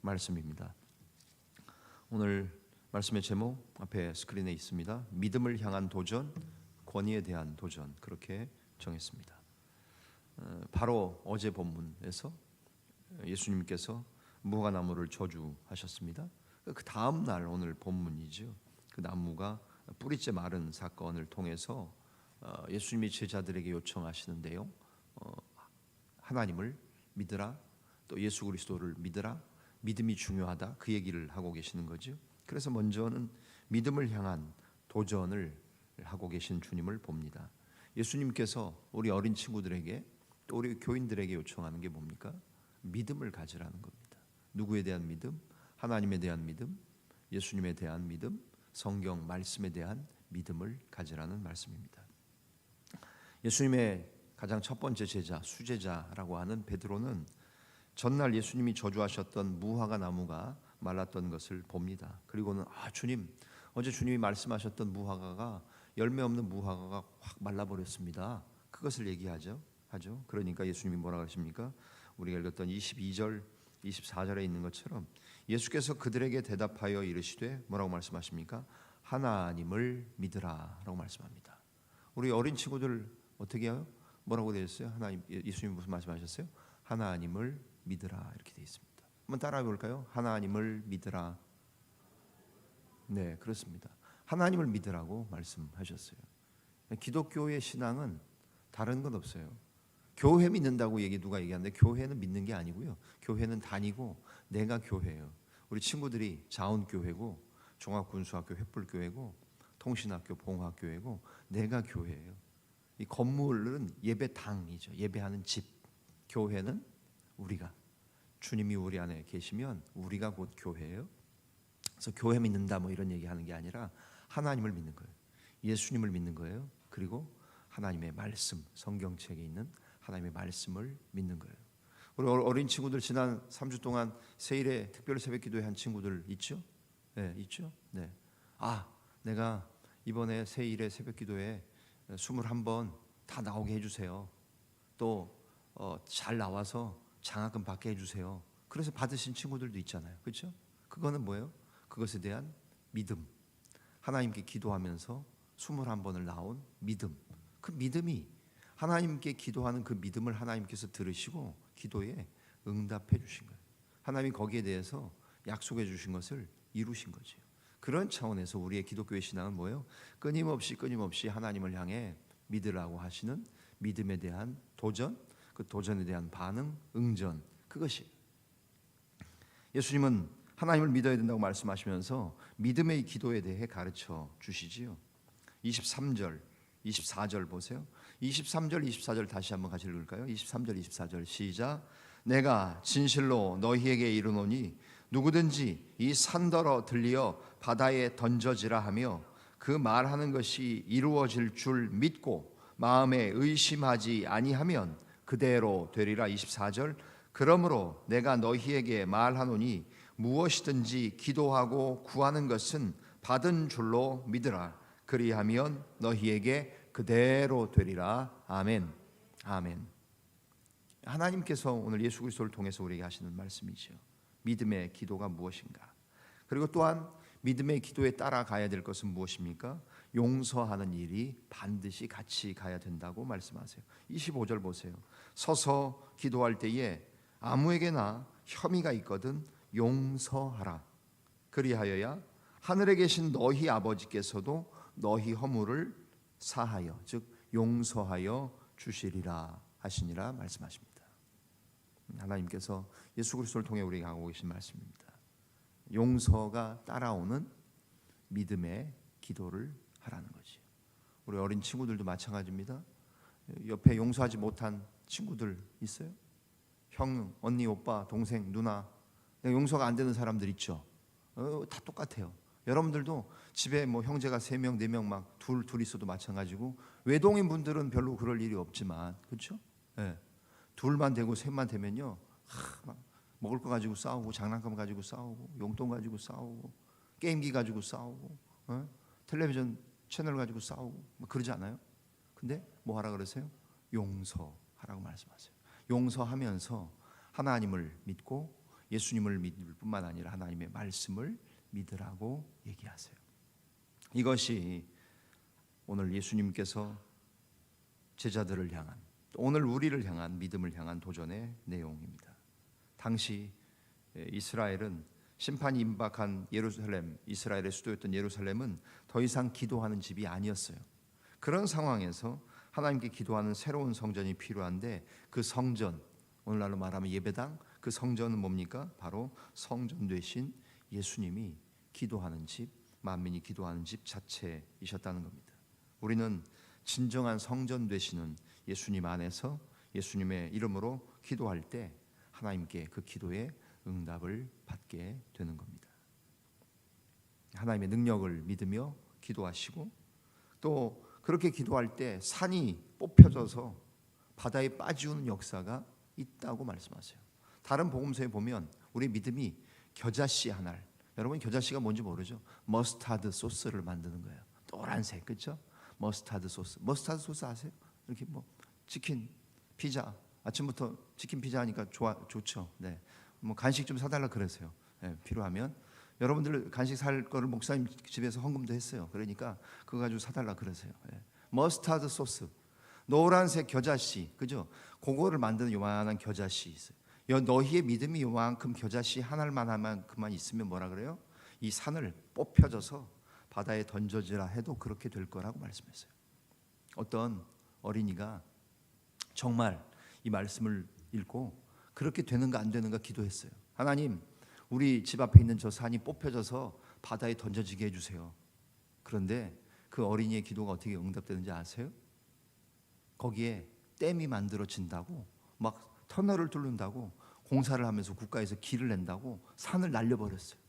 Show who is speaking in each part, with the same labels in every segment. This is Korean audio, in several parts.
Speaker 1: 말씀입니다. 오늘 말씀의 제목 앞에 스크린에 있습니다. 믿음을 향한 도전, 권위에 대한 도전, 그렇게 정했습니다. 바로 어제 본문에서 예수님께서 무화과나무를 저주하셨습니다. 그 다음 날 오늘 본문이죠. 그 나무가 뿌리째 마른 사건을 통해서 예수님이 제자들에게 요청하시는데요. 하나님을 믿으라, 또 예수 그리스도를 믿으라, 믿음이 중요하다, 그 얘기를 하고 계시는 거죠. 그래서 먼저는 믿음을 향한 도전을 하고 계신 주님을 봅니다. 예수님께서 우리 어린 친구들에게 또 우리 교인들에게 요청하는 게 뭡니까? 믿음을 가지라는 겁니다. 누구에 대한 믿음? 하나님에 대한 믿음, 예수님에 대한 믿음, 성경 말씀에 대한 믿음을 가지라는 말씀입니다. 예수님의 가장 첫 번째 제자, 수제자라고 하는 베드로는 전날 예수님이 저주하셨던 무화과 나무가 말랐던 것을 봅니다. 그리고는 주님, 어제 주님이 말씀하셨던 무화과가 열매 없는 무화과가 확 말라버렸습니다. 그것을 얘기하죠. 그러니까 예수님이 뭐라고 하십니까? 우리가 읽었던 22절, 24절에 있는 것처럼 예수께서 그들에게 대답하여 이르시되 뭐라고 말씀하십니까? 하나님을 믿으라라고 말씀합니다. 우리 어린 친구들 어떻게 해요? 뭐라고 되어 있어요? 예수님이 무슨 말씀하셨어요? 하나님을 믿으라, 이렇게 되어 있습니다. 한번 따라해 볼까요? 하나님을 믿으라. 네, 그렇습니다. 하나님을 믿으라고 말씀하셨어요. 기독교의 신앙은 다른 건 없어요. 교회 믿는다고 누가 얘기하는데 교회는 믿는 게 아니고요. 교회는 다니고 내가 교회예요. 우리 친구들이 자원교회고 종합군수학교 횃불교회고 통신학교 봉화교회고 내가 교회예요. 이 건물은 예배당이죠. 예배하는 집. 교회는 우리가, 주님이 우리 안에 계시면 우리가 곧 교회예요. 그래서 교회 믿는다 뭐 이런 얘기하는 게 아니라 하나님을 믿는 거예요. 예수님을 믿는 거예요. 그리고 하나님의 말씀, 성경책에 있는 하나님의 말씀을 믿는 거예요. 우리 어린 친구들 지난 3주 동안 세일에 특별 새벽 기도회 한 친구들 있죠? 네, 있죠? 네. 내가 이번에 세일에 새벽 기도회 21번 다 나오게 해주세요. 또 잘 나와서 장학금 받게 해주세요. 그래서 받으신 친구들도 있잖아요. 그렇죠? 그거는 뭐예요? 그것에 대한 믿음. 하나님께 기도하면서 21번을 나온 믿음. 그 믿음이 하나님께 기도하는 그 믿음을 하나님께서 들으시고 기도에 응답해 주신 거예요. 하나님이 거기에 대해서 약속해 주신 것을 이루신 거죠. 그런 차원에서 우리의 기독교의 신앙은 뭐예요? 끊임없이 하나님을 향해 믿으라고 하시는 믿음에 대한 도전, 그 도전에 대한 반응, 응전, 그것이 예수님은 하나님을 믿어야 된다고 말씀하시면서 믿음의 기도에 대해 가르쳐 주시지요. 23절, 24절 보세요. 23절, 24절 다시 한번 같이 읽을까요? 23절, 24절 시작. 내가 진실로 너희에게 이르노니 누구든지 이 산더러 들리어 바다에 던져지라 하며 그 말하는 것이 이루어질 줄 믿고 마음에 의심하지 아니하면 그대로 되리라. 24절. 그러므로 내가 너희에게 말하노니 무엇이든지 기도하고 구하는 것은 받은 줄로 믿으라. 그리하면 너희에게 그대로 되리라. 아멘. 아멘. 하나님께서 오늘 예수 그리스도를 통해서 우리에게 하시는 말씀이죠. 믿음의 기도가 무엇인가? 그리고 또한 믿음의 기도에 따라가야 될 것은 무엇입니까? 용서하는 일이 반드시 같이 가야 된다고 말씀하세요. 25절 보세요. 서서 기도할 때에 아무에게나 혐의가 있거든 용서하라. 그리하여야 하늘에 계신 너희 아버지께서도 너희 허물을 사하여, 즉 용서하여 주시리라 하시니라 말씀하십니다. 하나님께서 예수 그리스도를 통해 우리에게 하고 계신 말씀입니다. 용서가 따라오는 믿음의 기도를 하라는 거지. 우리 어린 친구들도 마찬가지입니다. 옆에 용서하지 못한 친구들 있어요? 형, 언니, 오빠, 동생, 누나, 용서가 안 되는 사람들 있죠. 다 똑같아요. 여러분들도 집에 뭐 형제가 3명, 4명 막 둘 있어도 마찬가지고, 외동인 분들은 별로 그럴 일이 없지만, 그렇죠? 네. 둘만 되고 셋만 되면요, 막 먹을 거 가지고 싸우고, 장난감 가지고 싸우고, 용돈 가지고 싸우고, 게임기 가지고 싸우고, 텔레비전 채널 가지고 싸우고, 막 그러지 않아요? 근데 뭐 하라 그러세요? 용서하라고 말씀하세요. 용서하면서 하나님을 믿고 예수님을 믿을 뿐만 아니라 하나님의 말씀을 믿으라고 얘기하세요. 이것이 오늘 예수님께서 제자들을 향한, 오늘 우리를 향한 믿음을 향한 도전의 내용입니다. 당시 이스라엘은 심판이 임박한 예루살렘, 이스라엘의 수도였던 예루살렘은 더 이상 기도하는 집이 아니었어요. 그런 상황에서 하나님께 기도하는 새로운 성전이 필요한데, 그 성전, 오늘날로 말하면 예배당, 그 성전은 뭡니까? 바로 성전 되신 예수님이 기도하는 집, 만민이 기도하는 집 자체이셨다는 겁니다. 우리는 진정한 성전 되시는 예수님 안에서 예수님의 이름으로 기도할 때 하나님께 그 기도에 응답을 받게 되는 겁니다. 하나님의 능력을 믿으며 기도하시고, 또 그렇게 기도할 때 산이 뽑혀져서 바다에 빠지는 역사가 있다고 말씀하세요. 다른 복음서에 보면 우리 믿음이 겨자씨 한 알, 여러분 겨자씨가 뭔지 모르죠? 머스타드 소스를 만드는 거예요. 노란색, 그렇죠? 머스타드 소스 아세요? 이렇게 뭐 치킨, 피자, 아침부터 치킨 피자 하니까 좋죠. 네, 뭐 간식 좀 사달라 그러세요. 네, 필요하면 여러분들 간식 살 거를 목사님 집에서 헌금도 했어요. 그러니까 그거 가지고 사달라 그러세요. 네. 머스타드 소스, 노란색 겨자씨, 그죠? 그거를 만드는 요만한 겨자씨 있어요. 너희의 믿음이 요만큼 겨자씨 한 알만 하만큼만 있으면 뭐라 그래요? 이 산을 뽑혀져서 바다에 던져지라 해도 그렇게 될 거라고 말씀했어요. 어떤 어린이가 정말 이 말씀을 읽고 그렇게 되는가 안 되는가 기도했어요. 하나님, 우리 집 앞에 있는 저 산이 뽑혀져서 바다에 던져지게 해주세요. 그런데 그 어린이의 기도가 어떻게 응답되는지 아세요? 거기에 댐이 만들어진다고, 막 터널을 뚫는다고, 공사를 하면서 국가에서 길을 낸다고 산을 날려버렸어요.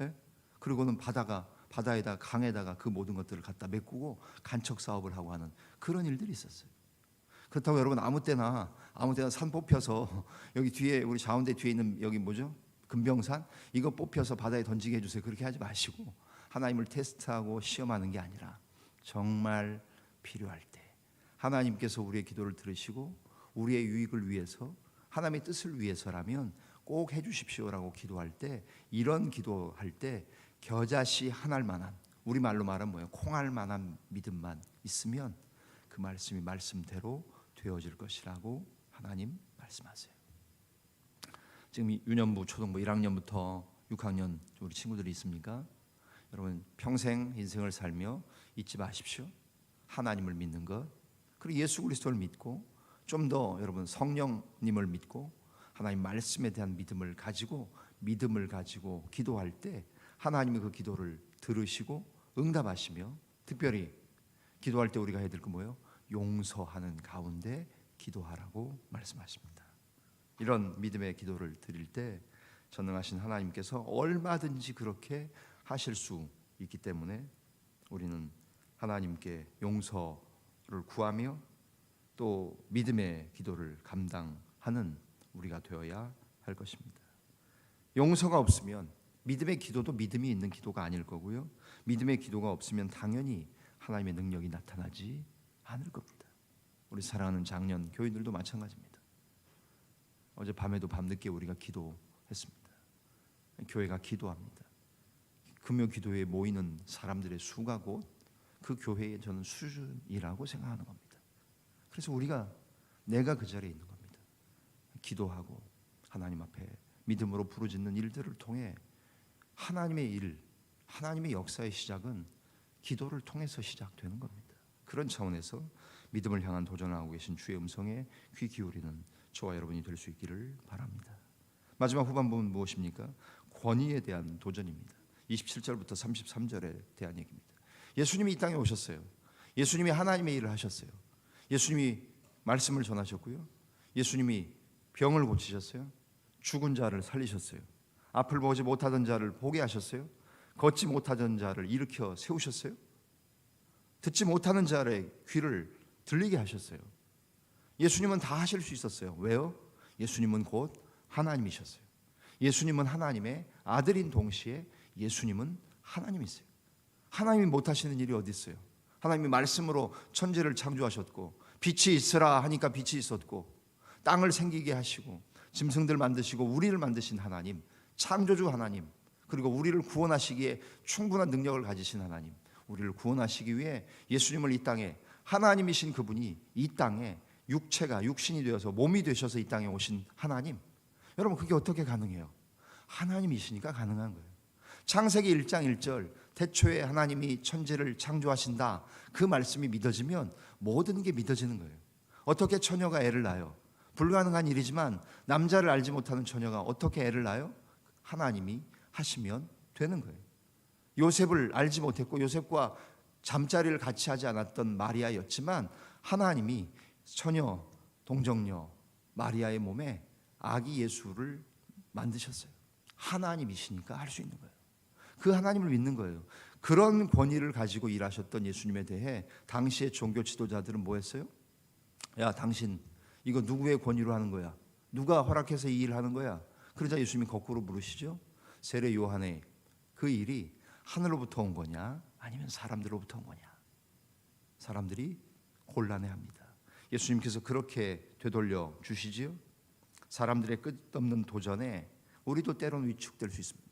Speaker 1: 예? 그리고는 바다에다 강에다가 그 모든 것들을 갖다 메꾸고 간척 사업을 하고 하는 그런 일들이 있었어요. 그렇다고 여러분 아무 때나 산 뽑혀서 여기 뒤에 우리 자운대 뒤에 있는 여기 뭐죠? 금병산 이거 뽑혀서 바다에 던지게 해주세요. 그렇게 하지 마시고 하나님을 테스트하고 시험하는 게 아니라 정말 필요할 때 하나님께서 우리의 기도를 들으시고 우리의 유익을 위해서 하나님의 뜻을 위해서라면 꼭 해주십시오라고 기도할 때, 이런 기도할 때 겨자씨 한 알만한, 우리말로 말하면 뭐예요? 콩알만한 믿음만 있으면 그 말씀이 말씀대로 되어질 것이라고 하나님 말씀하세요. 지금 유년부, 초등부 1학년부터 6학년 우리 친구들이 있습니까? 여러분 평생 인생을 살며 잊지 마십시오. 하나님을 믿는 것, 그리고 예수 그리스도를 믿고 좀 더 여러분 성령님을 믿고 하나님 말씀에 대한 믿음을 가지고 기도할 때 하나님이 그 기도를 들으시고 응답하시며, 특별히 기도할 때 우리가 해야 될 거 뭐예요? 용서하는 가운데 기도하라고 말씀하십니다. 이런 믿음의 기도를 드릴 때 전능하신 하나님께서 얼마든지 그렇게 하실 수 있기 때문에 우리는 하나님께 용서를 구하며 또 믿음의 기도를 감당하는 우리가 되어야 할 것입니다. 용서가 없으면 믿음의 기도도 믿음이 있는 기도가 아닐 거고요. 믿음의 기도가 없으면 당연히 하나님의 능력이 나타나지 않을 겁니다. 우리 사랑하는 장년 교인들도 마찬가지입니다. 어제 밤에도 밤늦게 우리가 기도했습니다. 교회가 기도합니다. 금요 기도회에 모이는 사람들의 수가 곧 그 교회의 저는 수준이라고 생각하는 겁니다. 그래서 내가 그 자리에 있는 겁니다. 기도하고 하나님 앞에 믿음으로 부르짖는 일들을 통해 하나님의 일, 하나님의 역사의 시작은 기도를 통해서 시작되는 겁니다. 그런 차원에서 믿음을 향한 도전을 하고 계신 주의 음성에 귀 기울이는 저와 여러분이 될 수 있기를 바랍니다. 마지막 후반부는 무엇입니까? 권위에 대한 도전입니다. 27절부터 33절에 대한 얘기입니다. 예수님이 이 땅에 오셨어요. 예수님이 하나님의 일을 하셨어요. 예수님이 말씀을 전하셨고요. 예수님이 병을 고치셨어요. 죽은 자를 살리셨어요. 앞을 보지 못하던 자를 보게 하셨어요. 걷지 못하던 자를 일으켜 세우셨어요. 듣지 못하는 자의 귀를 들리게 하셨어요. 예수님은 다 하실 수 있었어요. 왜요? 예수님은 곧 하나님이셨어요. 예수님은 하나님의 아들인 동시에 예수님은 하나님이세요. 하나님이 못하시는 일이 어디 있어요? 하나님이 말씀으로 천지를 창조하셨고 빛이 있으라 하니까 빛이 있었고 땅을 생기게 하시고 짐승들 만드시고 우리를 만드신 하나님, 창조주 하나님, 그리고 우리를 구원하시기에 충분한 능력을 가지신 하나님, 우리를 구원하시기 위해 예수님을 이 땅에, 하나님이신 그분이 이 땅에 육체가 육신이 되어서 몸이 되셔서 이 땅에 오신 하나님, 여러분 그게 어떻게 가능해요? 하나님이시니까 가능한 거예요. 창세기 1장 1절 태초에 하나님이 천지를 창조하신다, 그 말씀이 믿어지면 모든 게 믿어지는 거예요. 어떻게 처녀가 애를 낳아요? 불가능한 일이지만 남자를 알지 못하는 처녀가 어떻게 애를 낳아요? 하나님이 하시면 되는 거예요. 요셉을 알지 못했고 요셉과 잠자리를 같이 하지 않았던 마리아였지만 하나님이 처녀 동정녀 마리아의 몸에 아기 예수를 만드셨어요. 하나님이시니까 할 수 있는 거예요. 그 하나님을 믿는 거예요. 그런 권위를 가지고 일하셨던 예수님에 대해 당시의 종교 지도자들은 뭐 했어요? 야, 당신 이거 누구의 권위로 하는 거야? 누가 허락해서 이 일을 하는 거야? 그러자 예수님이 거꾸로 물으시죠. 세례 요한의 그 일이 하늘로부터 온 거냐 아니면 사람들로부터 온 거냐? 사람들이 곤란해합니다. 예수님께서 그렇게 되돌려 주시지요. 사람들의 끝없는 도전에 우리도 때로는 위축될 수 있습니다.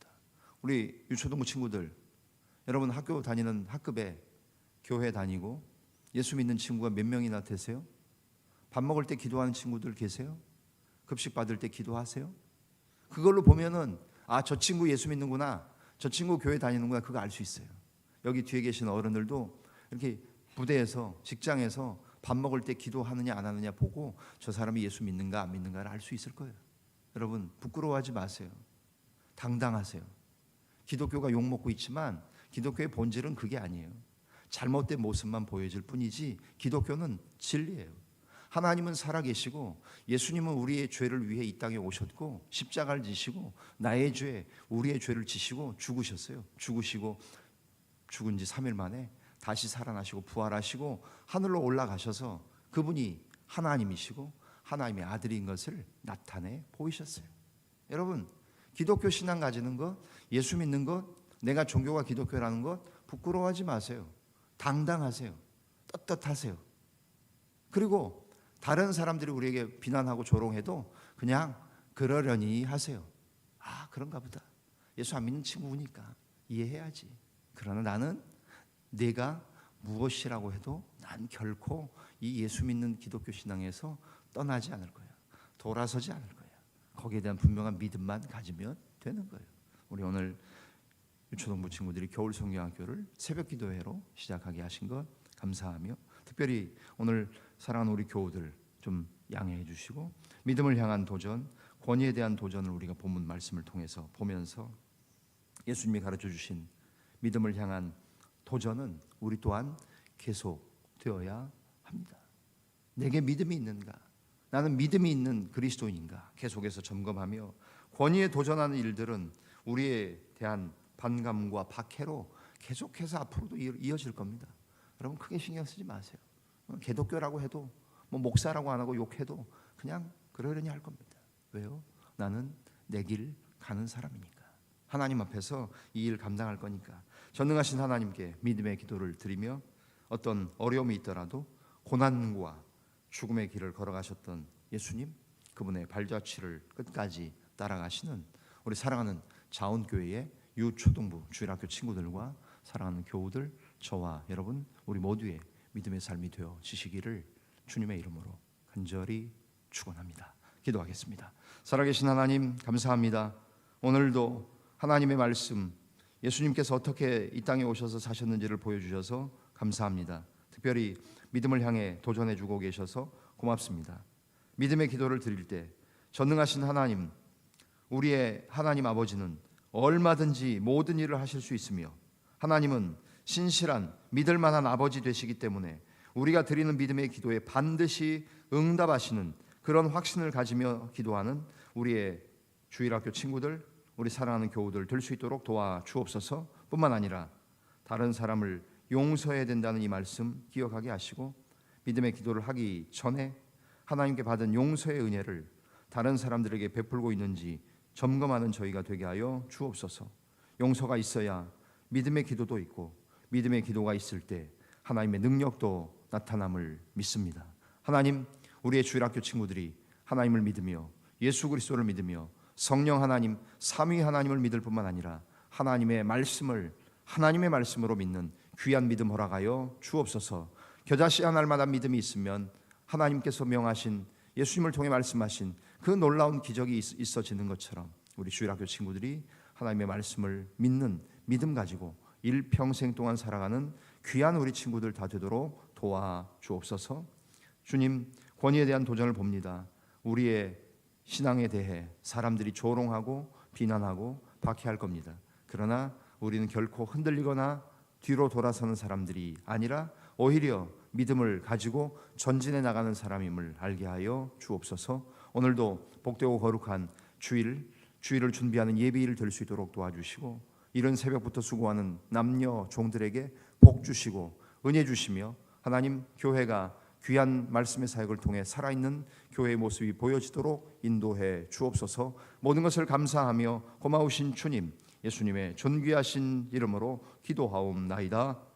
Speaker 1: 우리 유초등부 친구들, 여러분 학교 다니는 학급에 교회 다니고 예수 믿는 친구가 몇 명이나 되세요? 밥 먹을 때 기도하는 친구들 계세요? 급식 받을 때 기도하세요? 그걸로 보면은 아, 저 친구 예수 믿는구나, 저 친구 교회 다니는구나, 그거 알 수 있어요. 여기 뒤에 계신 어른들도 이렇게 부대에서 직장에서 밥 먹을 때 기도하느냐 안 하느냐 보고 저 사람이 예수 믿는가 안 믿는가를 알 수 있을 거예요. 여러분 부끄러워하지 마세요. 당당하세요. 기독교가 욕먹고 있지만 기독교의 본질은 그게 아니에요. 잘못된 모습만 보여질 뿐이지 기독교는 진리예요. 하나님은 살아계시고 예수님은 우리의 죄를 위해 이 땅에 오셨고 십자가를 지시고 나의 죄, 우리의 죄를 지시고 죽으셨어요. 죽으시고 죽은 지 3일 만에 다시 살아나시고 부활하시고 하늘로 올라가셔서 그분이 하나님이시고 하나님의 아들인 것을 나타내 보이셨어요. 여러분 기독교 신앙 가지는 것, 예수 믿는 것, 내가 종교가 기독교라는 것 부끄러워하지 마세요. 당당하세요. 떳떳하세요. 그리고 다른 사람들이 우리에게 비난하고 조롱해도 그냥 그러려니 하세요. 아, 그런가 보다. 예수 안 믿는 친구니까 이해해야지. 그러나 나는 내가 무엇이라고 해도 난 결코 이 예수 믿는 기독교 신앙에서 떠나지 않을 거야. 돌아서지 않을 거야. 거기에 대한 분명한 믿음만 가지면 되는 거예요. 우리 오늘 유초등부 친구들이 겨울 성경학교를 새벽 기도회로 시작하게 하신 것 감사하며, 특별히 오늘 사랑하는 우리 교우들 좀 양해해 주시고 믿음을 향한 도전, 권위에 대한 도전을 우리가 본문 말씀을 통해서 보면서 예수님이 가르쳐 주신 믿음을 향한 도전은 우리 또한 계속되어야 합니다. 내게 믿음이 있는가? 나는 믿음이 있는 그리스도인인가? 계속해서 점검하며 권위에 도전하는 일들은 우리에 대한 반감과 박해로 계속해서 앞으로도 이어질 겁니다. 여러분 크게 신경 쓰지 마세요. 기독교라고 해도 뭐 목사라고 안 하고 욕해도 그냥 그러려니 할 겁니다. 왜요? 나는 내 길 가는 사람이니까. 하나님 앞에서 이 일 감당할 거니까. 전능하신 하나님께 믿음의 기도를 드리며 어떤 어려움이 있더라도 고난과 죽음의 길을 걸어가셨던 예수님, 그분의 발자취를 끝까지 따라가시는 우리 사랑하는 자원교회의 유초등부 주일학교 친구들과 사랑하는 교우들, 저와 여러분 우리 모두의 믿음의 삶이 되어 지시기를 주님의 이름으로 간절히 축원합니다. 기도하겠습니다. 살아계신 하나님 감사합니다. 오늘도 하나님의 말씀, 예수님께서 어떻게 이 땅에 오셔서 사셨는지를 보여주셔서 감사합니다. 특별히 믿음을 향해 도전해주고 계셔서 고맙습니다. 믿음의 기도를 드릴 때 전능하신 하나님, 우리의 하나님 아버지는 얼마든지 모든 일을 하실 수 있으며 하나님은 신실한 믿을 만한 아버지 되시기 때문에 우리가 드리는 믿음의 기도에 반드시 응답하시는 그런 확신을 가지며 기도하는 우리의 주일학교 친구들, 우리 사랑하는 교우들 될 수 있도록 도와주옵소서. 뿐만 아니라 다른 사람을 용서해야 된다는 이 말씀 기억하게 하시고 믿음의 기도를 하기 전에 하나님께 받은 용서의 은혜를 다른 사람들에게 베풀고 있는지 점검하는 저희가 되게 하여 주옵소서. 용서가 있어야 믿음의 기도도 있고 믿음의 기도가 있을 때 하나님의 능력도 나타남을 믿습니다. 하나님, 우리의 주일학교 친구들이 하나님을 믿으며 예수 그리스도를 믿으며 성령 하나님 삼위 하나님을 믿을 뿐만 아니라 하나님의 말씀으로 믿는 귀한 믿음 허락하여 주옵소서. 겨자씨 한 알마다 믿음이 있으면 하나님께서 명하신 예수님을 통해 말씀하신 그 놀라운 기적이 있어지는 것처럼 우리 주일학교 친구들이 하나님의 말씀을 믿는 믿음 가지고 일평생 동안 살아가는 귀한 우리 친구들 다 되도록 도와주옵소서. 주님, 권위에 대한 도전을 봅니다. 우리의 신앙에 대해 사람들이 조롱하고 비난하고 박해할 겁니다. 그러나 우리는 결코 흔들리거나 뒤로 돌아서는 사람들이 아니라 오히려 믿음을 가지고 전진해 나가는 사람임을 알게 하여 주옵소서. 오늘도 복되고 거룩한 주일을 준비하는 예비일 될 수 있도록 도와주시고, 이른 새벽부터 수고하는 남녀 종들에게 복 주시고 은혜 주시며, 하나님 교회가 귀한 말씀의 사역을 통해 살아있는 교회의 모습이 보여지도록 인도해 주옵소서. 모든 것을 감사하며 고마우신 주님, 예수님의 존귀하신 이름으로 기도하옵나이다.